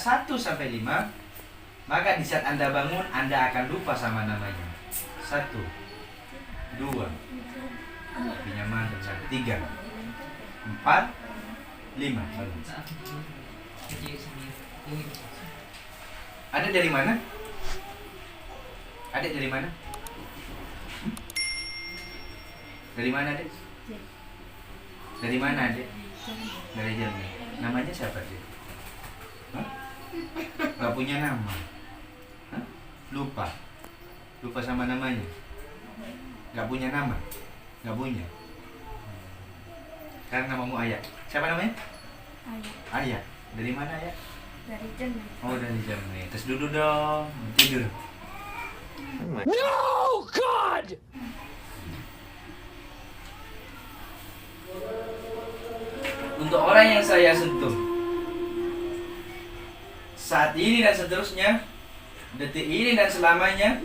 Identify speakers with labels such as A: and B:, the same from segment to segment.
A: 1 sampai 5, maka di saat Anda bangun, Anda akan lupa sama namanya. 1, 2, pinjaman 3, 4, 5. Bangun. Adik dari mana? Adik dari mana? Dari mana, Dek? Dari mana, Dek? Dari Jambi. Namanya siapa, Dek? Hah? Gak punya nama? Hah? Lupa? Lupa sama namanya? Gak punya nama? Gak punya? Sekarang namamu Ayah. Siapa namanya?
B: Ayah.
A: Ayah. Dari mana, Ayah?
B: Dari Jambi.
A: Oh, dari Jambi. Terus duduk dong. Tidur.
C: No, God!
A: Untuk orang yang saya sentuh saat ini dan seterusnya, detik ini dan selamanya,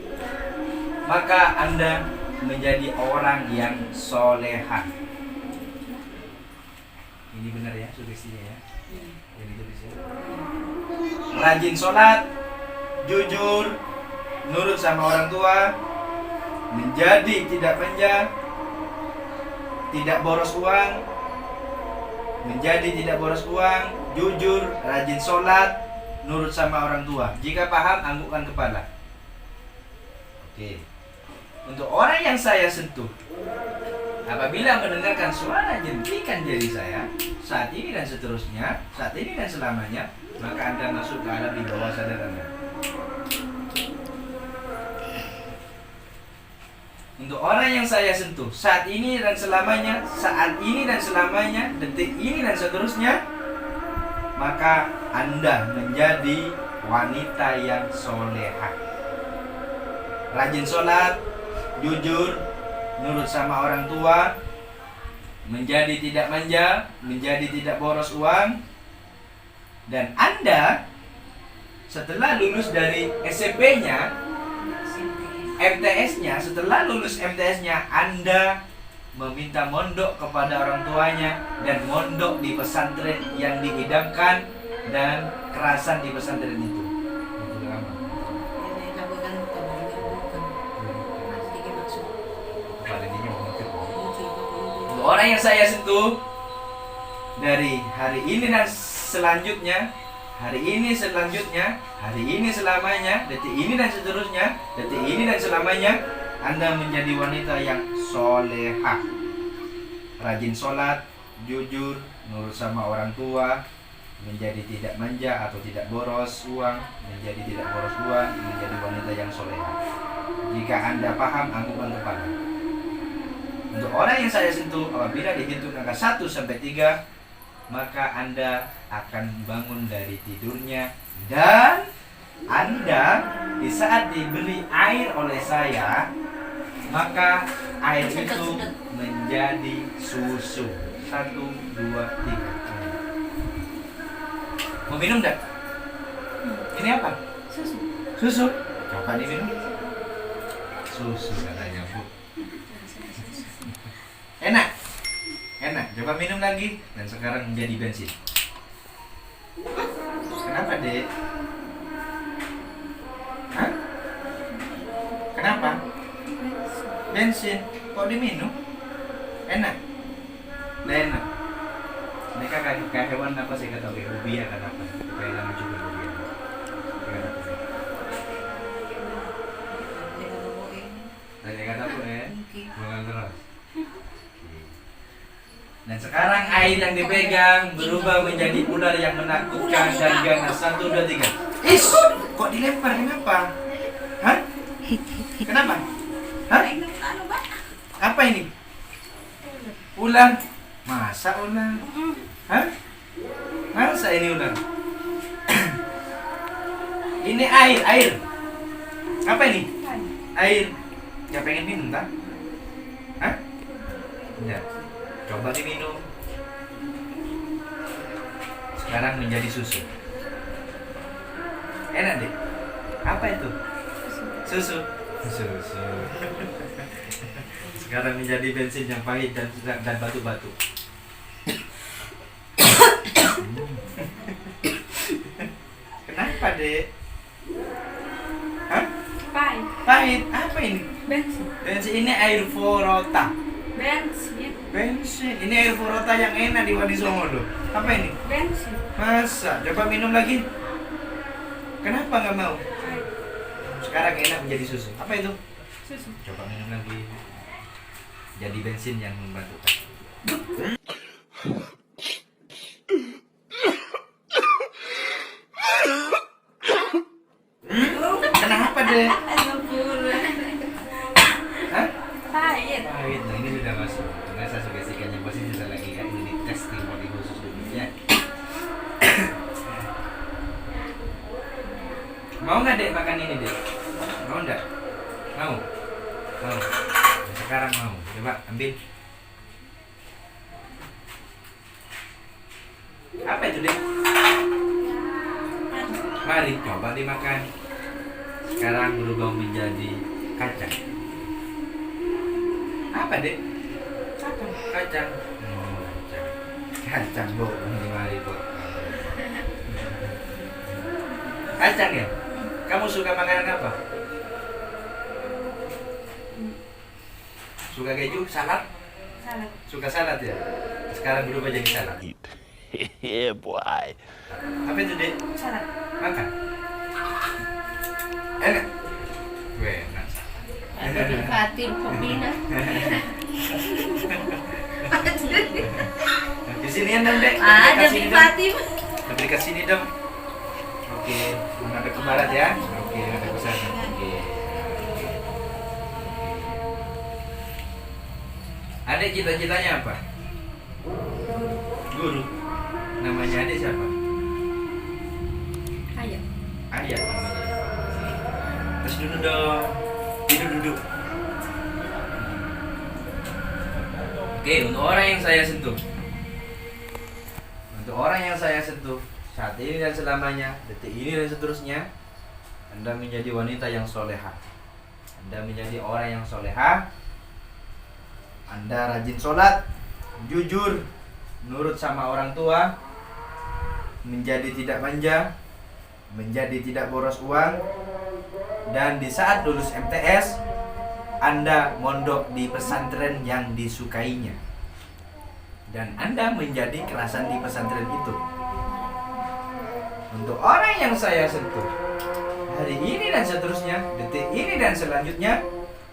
A: maka Anda menjadi orang yang soleha. Ini benar ya sugestinya ya. Jadi tulis ya. Rajin sholat, jujur, nurut sama orang tua, menjadi tidak manja, tidak boros uang, menjadi tidak boros uang, jujur, rajin sholat, nurut sama orang tua. Jika paham, anggukkan kepala. Oke. Untuk orang yang saya sentuh, apabila mendengarkan suara jentikan jari saya, saat ini dan seterusnya, saat ini dan selamanya, maka Anda masuk ke alam di bawah sadar Anda. Untuk orang yang saya sentuh, saat ini dan selamanya, saat ini dan selamanya, detik ini dan seterusnya, maka Anda menjadi wanita yang soleha. Rajin sholat, jujur, nurut sama orang tua, menjadi tidak manja, menjadi tidak boros uang. Dan Anda setelah lulus dari SMP-nya, MTS-nya, setelah lulus MTS-nya, Anda meminta mondok kepada orang tuanya dan mondok di pesantren yang diidamkan dan kerasan di pesantren itu. Orang yang saya sentuh dari hari ini dan selanjutnya, hari ini selanjutnya, hari ini selamanya, detik ini dan seterusnya, detik ini dan selamanya, Anda menjadi wanita yang soleha, rajin sholat, jujur, nurut sama orang tua, menjadi tidak manja atau tidak boros uang, menjadi tidak boros uang, menjadi wanita yang soleha. Jika Anda paham, anggukkan kepala. Untuk orang yang saya sentuh, apabila dihitung angka 1 sampai 3, maka Anda akan bangun dari tidurnya, dan Anda di saat diberi air oleh saya, maka air itu menjadi susu. 1, 2, 3. Mau minum enggak? Ini apa?
B: Susu.
A: Susu. Coba diminum. Susu katanya, Bu. Enak. Enak. Coba minum lagi. Dan sekarang menjadi bensin. Kenapa, Dek? Hah? Kenapa? Bensin. Kok diminum? Enak. Nggak enak. Mereka kayak hewan apa sih kata ubia kan apa? Kayak lama juga ubia. Tanya kata apa ya? Bukan keras. Dan sekarang air yang dipegang berubah menjadi ular yang menakutkan dan ganas. 1, 2, 3. Is, kok dilempar? Kenapa? Hah? Kenapa? Hah? Apa ini? Ular? Masa ular? Hah? Masa ini ular? Ini air. Apa ini? Air. Gak pengen minum, tak? Hah? Enggak. Coba diminum. Sekarang menjadi susu. Enak, Dek? Apa itu? Susu. Sekarang menjadi bensin yang pahit dan batu-batu. Dek? Hah?
B: Pahit.
A: Pahit. Apa ini?
B: Bensin.
A: Bensin ini air vorota.
B: Bensin.
A: Bensin. Ini air vorota yang enak di Wadi Songo loh. Apa ini?
B: Bensin.
A: Masa? Coba minum lagi. Kenapa nggak mau?
B: Pahit.
A: Sekarang enak menjadi susu. Apa itu?
B: Susu.
A: Coba minum lagi. Jadi bensin yang membantukan. Kenapa deh? Hah?
B: Pahit.
A: Pahit. Nah ini sudah masuk. Karena saya sugestikannya posisi sudah lagi kan ini testimoni khusus dulu ya. Mau nggak dek makan ini dek? Mau nggak? Mau? Mau. Sekarang mau. Coba ambil. Apa itu dek? Mari coba dimakan. Sekarang berubah menjadi kacang. Apa dek?
B: Kacang.
A: Kacang. Oh, kacang. Kacang bu. Ini mari bu. Kacang ya? Kamu suka makanan apa? Suka keju, salad?
B: Salad.
A: Suka salad ya? Sekarang berubah jadi salad.
C: Yeah, boy.
A: Apa itu dek?
B: Salad.
A: Makan. Enak. Weh, enak.
B: Ada di Fatim Kopina.
A: Di sini dong dek.
B: Ada
A: Sini
B: di
A: dong.
B: Fatim.
A: Lebih ke sini dong. Oke, menghadap ke barat ya. Oke, ada ke sana. Oke. Adik cita-citanya apa? Guru. Namanya adik siapa?
B: Ayo.
A: Ayah namanya. Terus duduk dong. Duduk. Oke, untuk orang yang saya sentuh. Untuk orang yang saya sentuh saat ini dan selamanya, detik ini dan seterusnya, Anda menjadi wanita yang soleha. Anda menjadi orang yang soleha. Anda rajin sholat, jujur, nurut sama orang tua, menjadi tidak manja, menjadi tidak boros uang, dan di saat lulus MTS, Anda mondok di pesantren yang disukainya. Dan Anda menjadi kelasan di pesantren itu. Untuk orang yang saya sentuh, hari ini dan seterusnya, detik ini dan selanjutnya,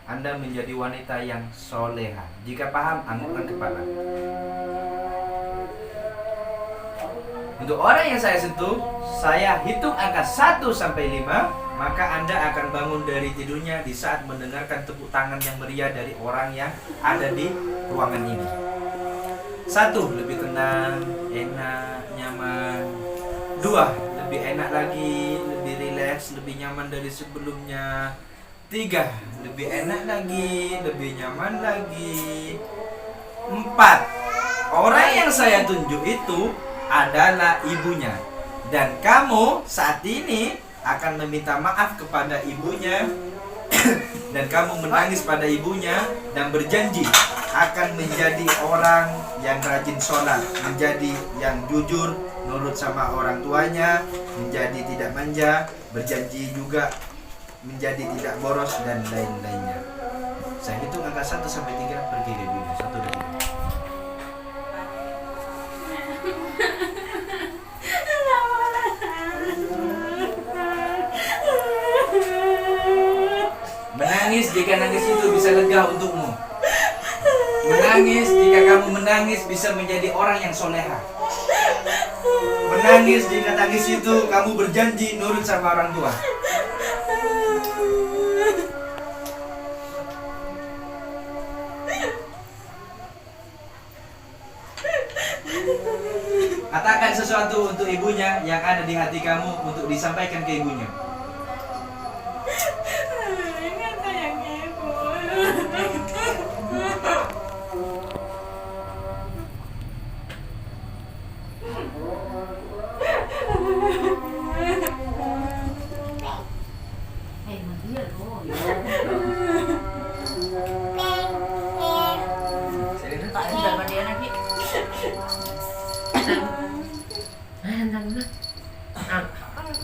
A: Anda menjadi wanita yang soleha. Jika paham, anggukkan kepala. Untuk orang yang saya sentuh, saya hitung angka 1 sampai 5, maka Anda akan bangun dari tidurnya di saat mendengarkan tepuk tangan yang meriah dari orang yang ada di ruangan ini. 1, lebih tenang, enak, nyaman. 2, lebih enak lagi, lebih rileks, lebih nyaman dari sebelumnya. 3, lebih enak lagi, lebih nyaman lagi. 4, orang yang saya tunjuk itu adalah ibunya. Dan kamu saat ini akan meminta maaf kepada ibunya dan kamu menangis pada ibunya dan berjanji akan menjadi orang yang rajin sholat, menjadi yang jujur, nurut sama orang tuanya, menjadi tidak manja, berjanji juga menjadi tidak boros dan lain-lainnya. Saya hitung angka 1 sampai 3, pergi ke ibunya. 1 dan 3. Menangis jika nangis itu bisa lega untukmu. Menangis jika kamu menangis bisa menjadi orang yang soleha. Menangis jika tangis itu kamu berjanji nurut sama orang tua. Katakan sesuatu untuk ibunya yang ada di hati kamu untuk disampaikan ke ibunya.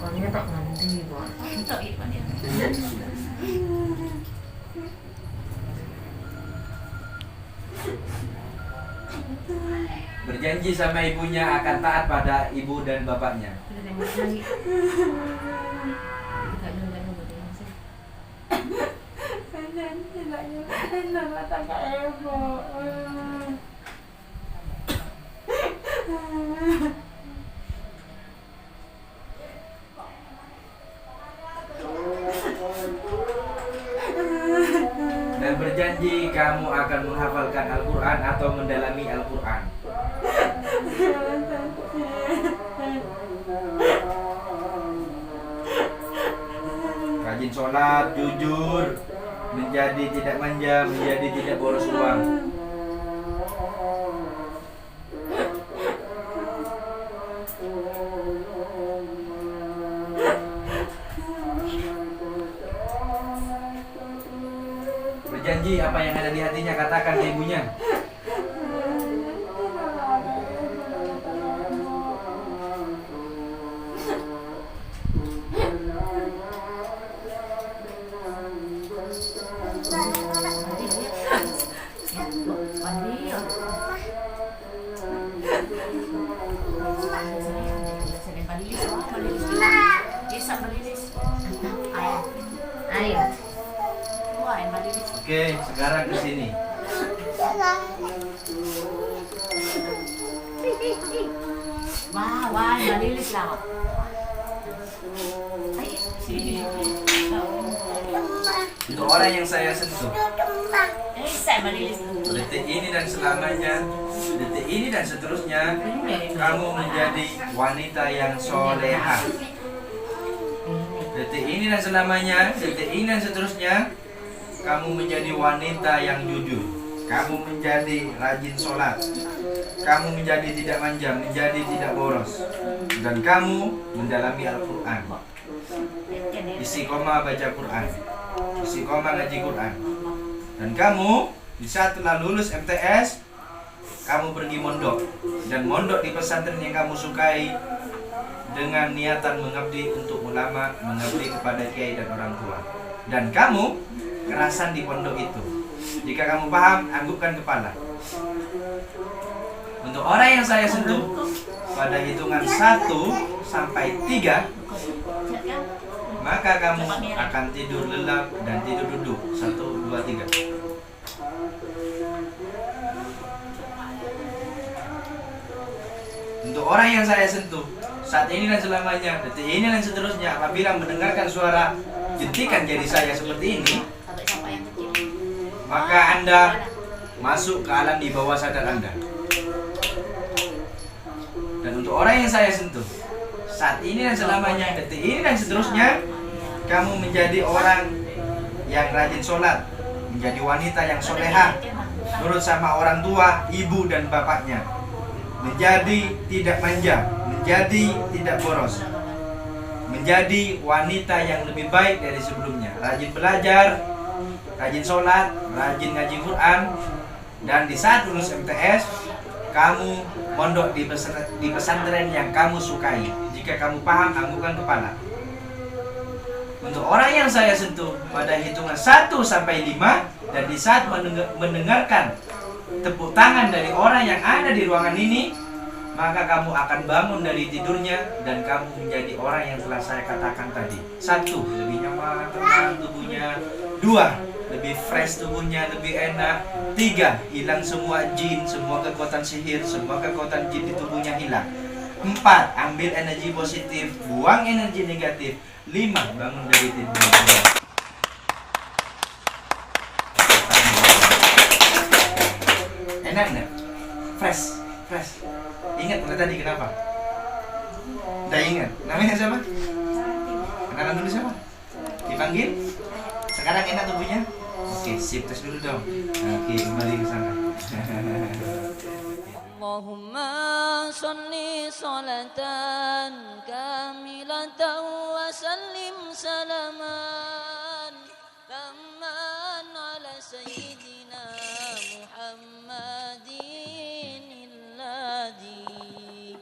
D: Còn như các bạn
B: Untuk itu dia.
A: Berjanji sama ibunya akan taat pada ibu dan bapaknya. Dan berjanji kamu akan menghafalkan Al-Quran atau mendalami Al-Quran. Rajin sholat, jujur, menjadi tidak manja, menjadi tidak boros uang. Berjanji apa yang ada di hatinya katakan ke ibunya. Oke, sekarang ke sini.
B: Wah, malilis lang.
A: Untuk orang yang saya sentuh,
B: Saya malilis.
A: detik ini dan selamanya, detik ini dan seterusnya, kamu menjadi wanita yang soleha. Detik ini dan selamanya, detik ini dan seterusnya, kamu menjadi wanita yang jujur. Kamu menjadi rajin sholat. Kamu menjadi tidak manja, menjadi tidak boros. Dan kamu mendalami Al-Quran. Istiqomah baca Quran. Istiqomah ngaji Quran. Dan kamu di saat telah lulus MTS, kamu pergi mondok. Dan mondok di pesantren yang kamu sukai, dengan niatan mengabdi untuk ulama, mengabdi kepada kiai dan orang tua. Dan kamu kerasan di pondok itu. Jika kamu paham, anggukkan kepala. Untuk orang yang saya sentuh, pada hitungan 1 sampai 3, maka kamu akan tidur lelap dan tidur duduk. 1, 2, 3. Untuk orang yang saya sentuh, saat ini dan selamanya, detik ini dan seterusnya, apabila mendengarkan suara jentikan jari saya seperti ini, maka Anda masuk ke alam di bawah sadar Anda. Dan untuk orang yang saya sentuh, saat ini dan selamanya, detik ini dan seterusnya, kamu menjadi orang yang rajin sholat, menjadi wanita yang soleha, nurut sama orang tua, ibu dan bapaknya, menjadi tidak manja, menjadi tidak boros, menjadi wanita yang lebih baik dari sebelumnya, rajin belajar, rajin sholat, rajin ngaji Quran. Dan di saat lulus MTS, kamu mondok di pesantren yang kamu sukai. Jika kamu paham, anggukkan kepala. Untuk orang yang saya sentuh, pada hitungan 1 sampai 5, dan di saat mendengarkan tepuk tangan dari orang yang ada di ruangan ini, maka kamu akan bangun dari tidurnya dan kamu menjadi orang yang telah saya katakan tadi. 1, lebih nyaman, tenang tubuhnya. 2, lebih fresh tubuhnya, lebih enak. 3, hilang semua jin, semua kekuatan sihir, semua kekuatan jin di tubuhnya hilang. 4, ambil energi positif, buang energi negatif. 5, bangun dari tidurnya. Enak nggak? Fresh. Ingat nggak tadi kenapa? Udah ingat? Namanya siapa? Kenalan dulu siapa? Dipanggil? Sekarang enak tubuhnya? Oke, sip, tes dulu dong. Oke, kembali ke sana.
D: Allahumma salli salatan kamilatan wa sallim salaman tamman ala sayyidina Muhammadin alladhi